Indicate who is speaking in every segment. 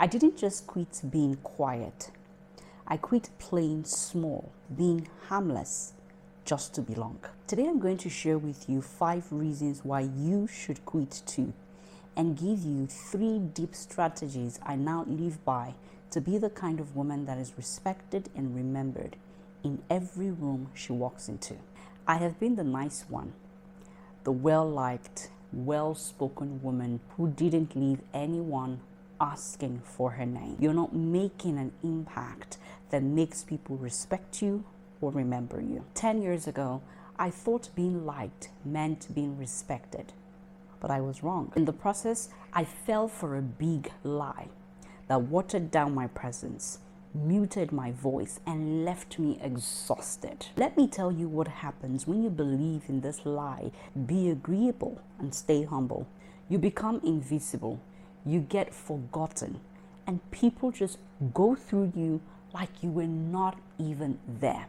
Speaker 1: I didn't just quit being quiet. I quit playing small, being harmless, just to belong. Today I'm going to share with you 5 reasons why you should quit too, and give you 3 deep strategies I now live by to be the kind of woman that is respected and remembered in every room she walks into. I have been the nice one, the well-liked, well-spoken woman who didn't leave anyone asking for her name. You're not making an impact that makes people respect you or remember you. 10 years ago, I thought being liked meant being respected, but I was wrong. In the process, I fell for a big lie that watered down my presence, muted my voice, and left me exhausted. Let me tell you what happens when you believe in this lie. Be agreeable and stay humble. You become invisible. You get forgotten, and people just go through you like you were not even there.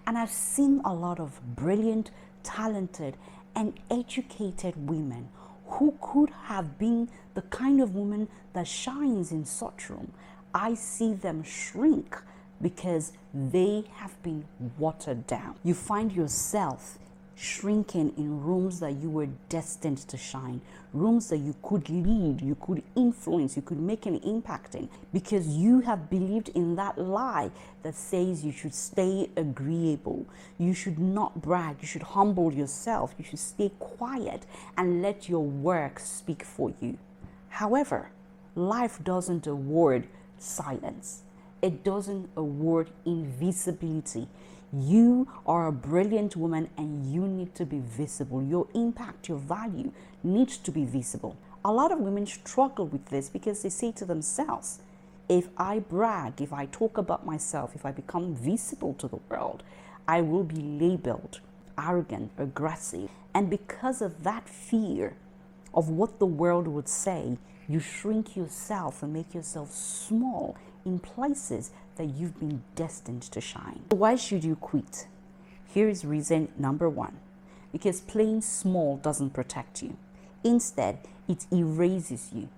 Speaker 1: And I've seen a lot of brilliant, talented, and educated women who could have been the kind of woman that shines in such room. I see them shrink because they have been watered down. You find yourself shrinking in rooms that you were destined to shine, rooms that you could lead, you could influence, you could make an impact in, because you have believed in that lie that says you should stay agreeable, you should not brag, you should humble yourself, you should stay quiet and let your work speak for you. However, life doesn't award silence. It doesn't award invisibility. You are a brilliant woman and you need to be visible. Your impact, your value needs to be visible. A lot of women struggle with this because they say to themselves, if I brag, if I talk about myself, if I become visible to the world, I will be labeled arrogant, aggressive. And because of that fear of what the world would say, you shrink yourself and make yourself small in places that you've been destined to shine. Why should you quit? Here is reason number 1. Because playing small doesn't protect you. Instead, it erases you.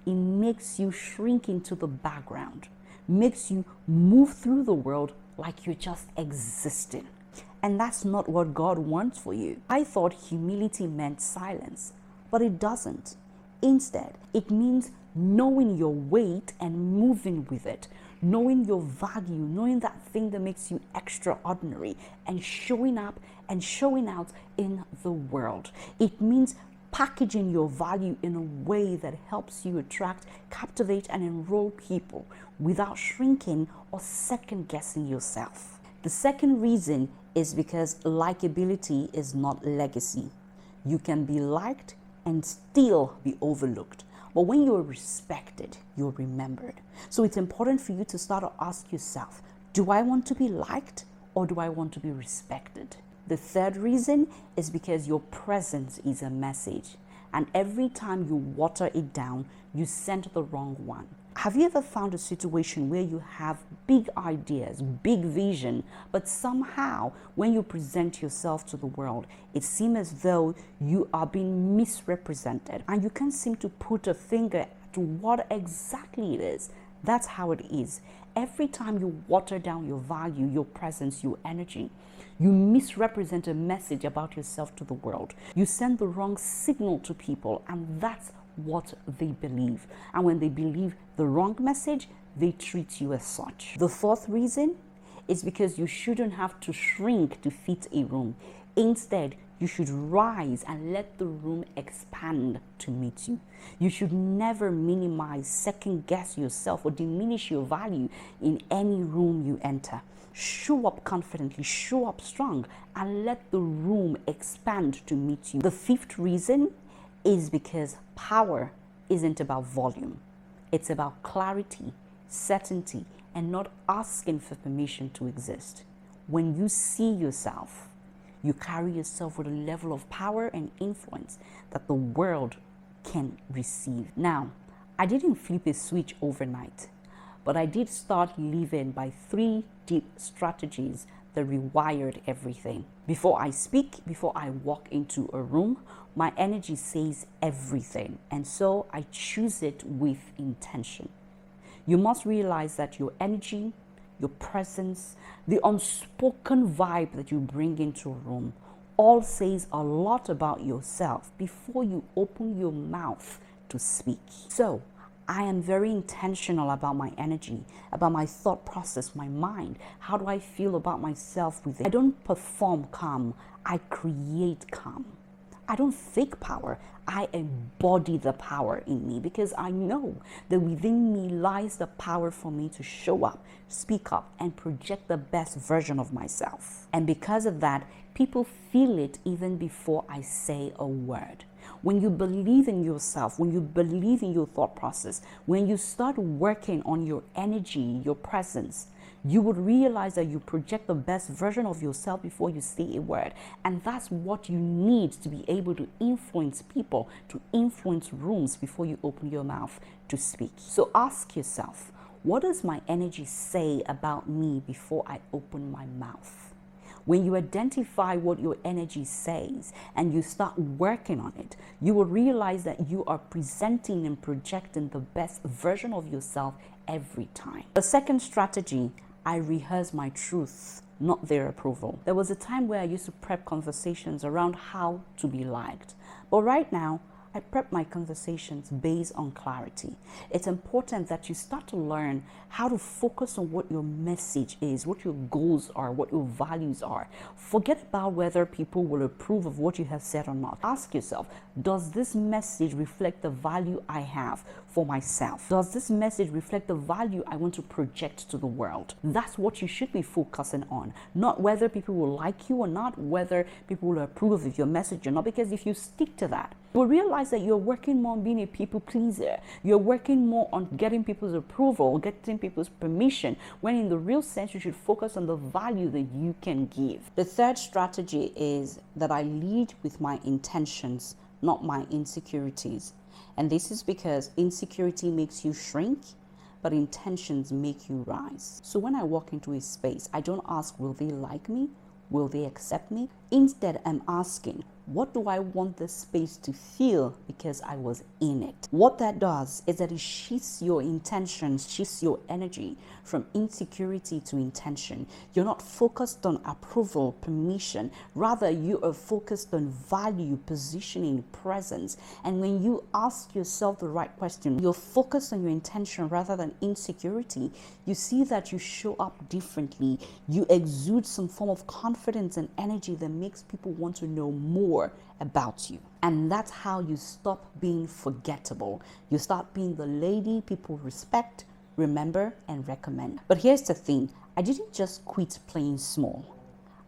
Speaker 1: It makes you shrink into the background, makes you move through the world like you're just existing. And that's not what God wants for you. I thought humility meant silence, but it doesn't. Instead, it means knowing your weight and moving with it, knowing your value, knowing that thing that makes you extraordinary, and showing up and showing out in the world. It means packaging your value in a way that helps you attract, captivate, and enroll people without shrinking or second guessing yourself. The second reason is because likability is not legacy. You can be liked and still be overlooked. But when you're respected, you're remembered. So it's important for you to start to ask yourself, do I want to be liked or do I want to be respected? The third reason is because your presence is a message. And every time you water it down, you send the wrong one. Have you ever found a situation where you have big ideas, big vision, but somehow when you present yourself to the world, it seems as though you are being misrepresented and you can't seem to put a finger to what exactly it is? That's how it is. Every time you water down your value, your presence, your energy, you misrepresent a message about yourself to the world. You send the wrong signal to people, and that's what they believe. And when they believe the wrong message, they treat you as such. The fourth reason is because you shouldn't have to shrink to fit a room. Instead, you should rise and let the room expand to meet you. You should never minimize, second guess yourself, or diminish your value in any room you enter. Show up confidently, show up strong, and let the room expand to meet you. The fifth reason is because power isn't about volume. It's about clarity, certainty, and not asking for permission to exist. When you see yourself, you carry yourself with a level of power and influence that the world can receive. Now, I didn't flip a switch overnight, but I did start living by 3 deep strategies that rewired everything. Before I speak, before I walk into a room, my energy says everything, and so I choose it with intention. You must realize that your energy, your presence, the unspoken vibe that you bring into a room all says a lot about yourself before you open your mouth to speak. So, I am very intentional about my energy, about my thought process, my mind. How do I feel about myself with it? I don't perform calm, I create calm. I don't fake power, I embody the power in me, because I know that within me lies the power for me to show up, speak up, and project the best version of myself. And because of that, people feel it even before I say a word. When you believe in yourself, when you believe in your thought process, when you start working on your energy, your presence, you would realize that you project the best version of yourself before you say a word. And that's what you need to be able to influence people, to influence rooms before you open your mouth to speak. So ask yourself, what does my energy say about me before I open my mouth? When you identify what your energy says and you start working on it, you will realize that you are presenting and projecting the best version of yourself every time. The second strategy, I rehearse my truth, not their approval. There was a time where I used to prep conversations around how to be liked. But right now, I prep my conversations based on clarity. It's important that you start to learn how to focus on what your message is, what your goals are, what your values are. Forget about whether people will approve of what you have said or not. Ask yourself, does this message reflect the value I have for myself? Does this message reflect the value I want to project to the world? That's what you should be focusing on, not whether people will like you or not, whether people will approve of your message or not, because if you stick to that, you'll realize that you're working more on being a people pleaser. You're working more on getting people's approval, getting people's permission, when in the real sense, you should focus on the value that you can give. The third strategy is that I lead with my intentions, not my insecurities. And this is because insecurity makes you shrink, but intentions make you rise. So when I walk into a space, I don't ask, will they like me? Will they accept me? Instead, I'm asking, what do I want this space to feel because I was in it? What that does is that it shifts your intentions, shifts your energy from insecurity to intention. You're not focused on approval, permission. Rather, you are focused on value, positioning, presence. And when you ask yourself the right question, you're focused on your intention rather than insecurity. You see that you show up differently. You exude some form of confidence and energy that makes people want to know more about you. And that's how you stop being forgettable. You start being the lady people respect, remember, and recommend. But here's the thing, I didn't just quit playing small.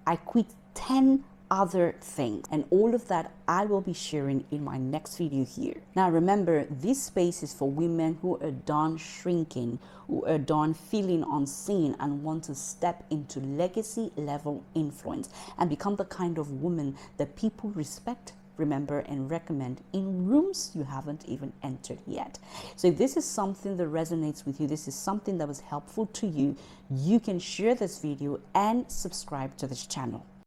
Speaker 1: I quit 10 other things, and all of that I will be sharing in my next video here. Now remember, this space is for women who are done shrinking, who are done feeling unseen and want to step into legacy level influence and become the kind of woman that people respect, remember, and recommend in rooms you haven't even entered yet. So if this is something that resonates with you, this is something that was helpful to you, you can share this video and subscribe to this channel.